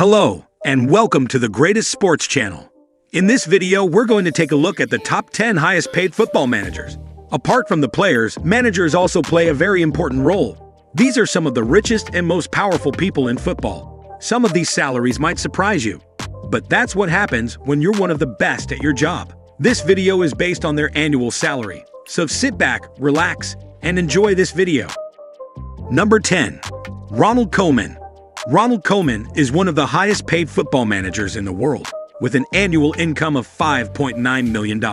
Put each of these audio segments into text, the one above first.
Hello, and welcome to the greatest sports channel. In this video, we're going to take a look at the top 10 highest paid football managers. Apart from the players, managers also play a very important role. These are some of the richest and most powerful people in football. Some of these salaries might surprise you, but that's what happens when you're one of the best at your job. This video is based on their annual salary, so sit back, relax, and enjoy this video. Number 10. Ronald Koeman. Ronald Koeman is one of the highest paid football managers in the world, with an annual income of $5.9 million.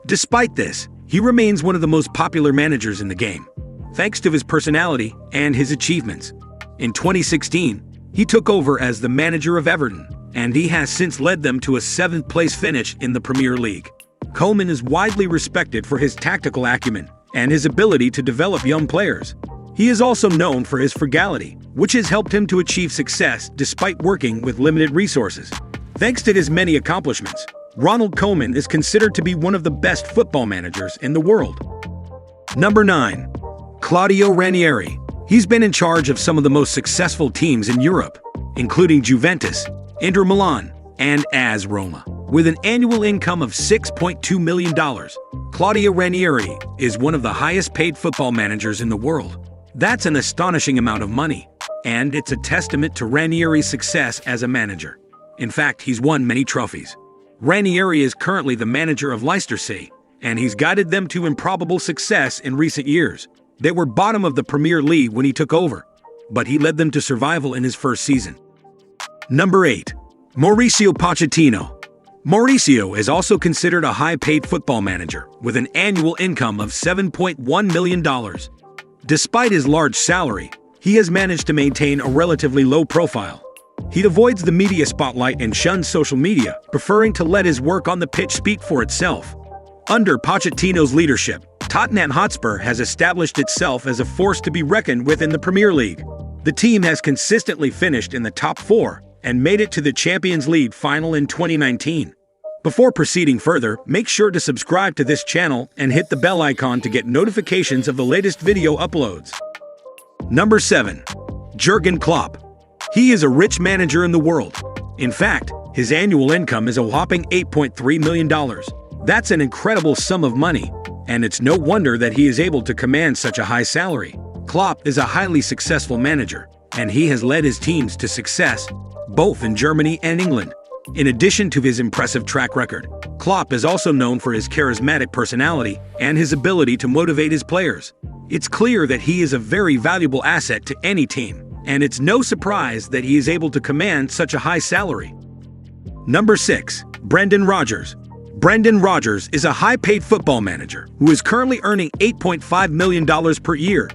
Despite this, he remains one of the most popular managers in the game, thanks to his personality and his achievements. In 2016, he took over as the manager of Everton, and he has since led them to a 7th-place finish in the Premier League. Koeman is widely respected for his tactical acumen and his ability to develop young players. He is also known for his frugality, which has helped him to achieve success despite working with limited resources. Thanks to his many accomplishments, Ronald Koeman is considered to be one of the best football managers in the world. Number 9. Claudio Ranieri. He's been in charge of some of the most successful teams in Europe, including Juventus, Inter Milan, and AS Roma. With an annual income of $6.2 million, Claudio Ranieri is one of the highest paid football managers in the world. That's an astonishing amount of money, and it's a testament to Ranieri's success as a manager. In fact, he's won many trophies. Ranieri is currently the manager of Leicester City, and he's guided them to improbable success in recent years. They were bottom of the Premier League when he took over, but he led them to survival in his first season. Number 8. Mauricio Pochettino. Mauricio is also considered a high-paid football manager with an annual income of $7.1 million. Despite his large salary, he has managed to maintain a relatively low profile. He avoids the media spotlight and shuns social media, preferring to let his work on the pitch speak for itself. Under Pochettino's leadership, Tottenham Hotspur has established itself as a force to be reckoned with in the Premier League. The team has consistently finished in the top 4 and made it to the Champions League final in 2019. Before proceeding further, make sure to subscribe to this channel and hit the bell icon to get notifications of the latest video uploads. Number 7. Jurgen Klopp. He is a rich manager in the world. In fact, his annual income is a whopping $8.3 million. That's an incredible sum of money, and it's no wonder that he is able to command such a high salary. Klopp is a highly successful manager, and he has led his teams to success, both in Germany and England. In addition to his impressive track record, Klopp is also known for his charismatic personality and his ability to motivate his players. It's clear that he is a very valuable asset to any team, and it's no surprise that he is able to command such a high salary. Number 6. Brendan Rodgers. Brendan Rodgers is a high-paid football manager who is currently earning $8.5 million per year.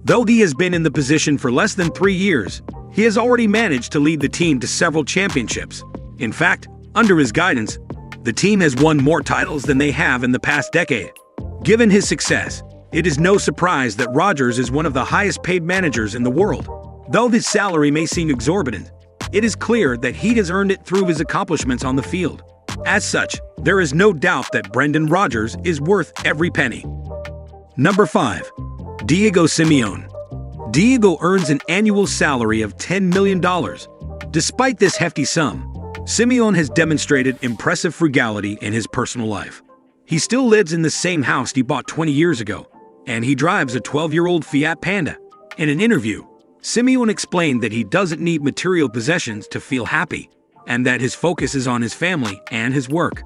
Though he has been in the position for less than 3 years, he has already managed to lead the team to several championships. In fact, under his guidance, the team has won more titles than they have in the past decade. Given his success, it is no surprise that Rodgers is one of the highest-paid managers in the world. Though his salary may seem exorbitant, it is clear that he has earned it through his accomplishments on the field. As such, there is no doubt that Brendan Rodgers is worth every penny. Number 5. Diego Simeone. Diego earns an annual salary of $10 million. Despite this hefty sum, Simeone has demonstrated impressive frugality in his personal life. He still lives in the same house he bought 20 years ago, and he drives a 12-year-old Fiat Panda. In an interview, Simeone explained that he doesn't need material possessions to feel happy, and that his focus is on his family and his work.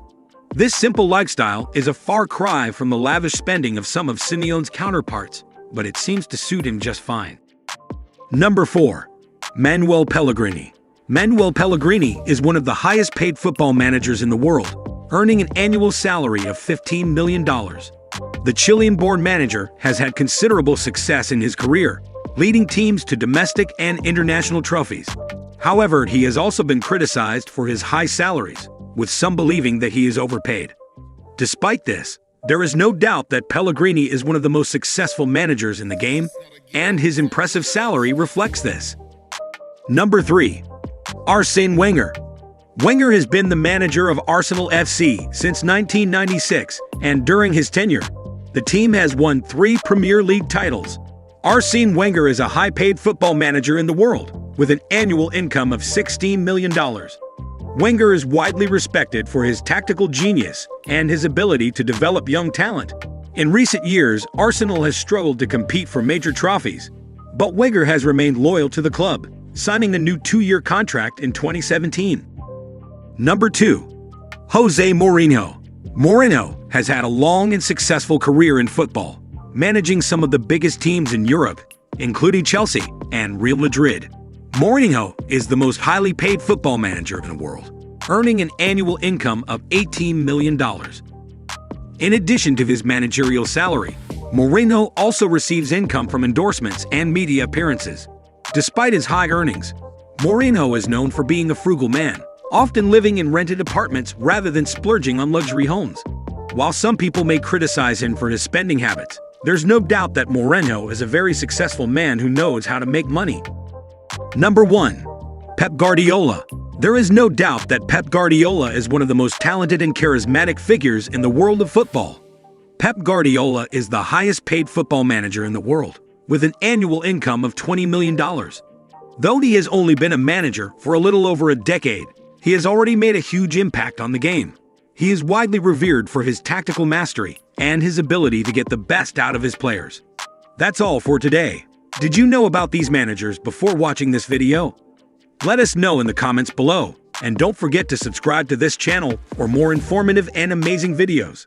This simple lifestyle is a far cry from the lavish spending of some of Simeone's counterparts, but it seems to suit him just fine. Number 4. Manuel Pellegrini. Manuel Pellegrini is one of the highest-paid football managers in the world, earning an annual salary of $15 million. The Chilean-born manager has had considerable success in his career, leading teams to domestic and international trophies. However, he has also been criticized for his high salaries, with some believing that he is overpaid. Despite this, there is no doubt that Pellegrini is one of the most successful managers in the game, and his impressive salary reflects this. Number 3. Arsene Wenger. Wenger has been the manager of Arsenal FC since 1996, and during his tenure, the team has won 3 Premier League titles. Arsene Wenger is a high-paid football manager in the world, with an annual income of $16 million. Wenger is widely respected for his tactical genius and his ability to develop young talent. In recent years, Arsenal has struggled to compete for major trophies, but Wenger has remained loyal to the club, signing a new 2-year contract in 2017. Number 2. Jose Mourinho. Mourinho has had a long and successful career in football, managing some of the biggest teams in Europe, including Chelsea and Real Madrid. Mourinho is the most highly paid football manager in the world, earning an annual income of $18 million. In addition to his managerial salary, Mourinho also receives income from endorsements and media appearances. Despite his high earnings, Mourinho is known for being a frugal man, often living in rented apartments rather than splurging on luxury homes. While some people may criticize him for his spending habits, there's no doubt that Mourinho is a very successful man who knows how to make money. Number 1. Pep Guardiola. There is no doubt that Pep Guardiola is one of the most talented and charismatic figures in the world of football. Pep Guardiola is the highest paid football manager in the world, with an annual income of $20 million. Though he has only been a manager for a little over a decade, he has already made a huge impact on the game. He is widely revered for his tactical mastery and his ability to get the best out of his players. That's all for today. Did you know about these managers before watching this video? Let us know in the comments below, and don't forget to subscribe to this channel for more informative and amazing videos.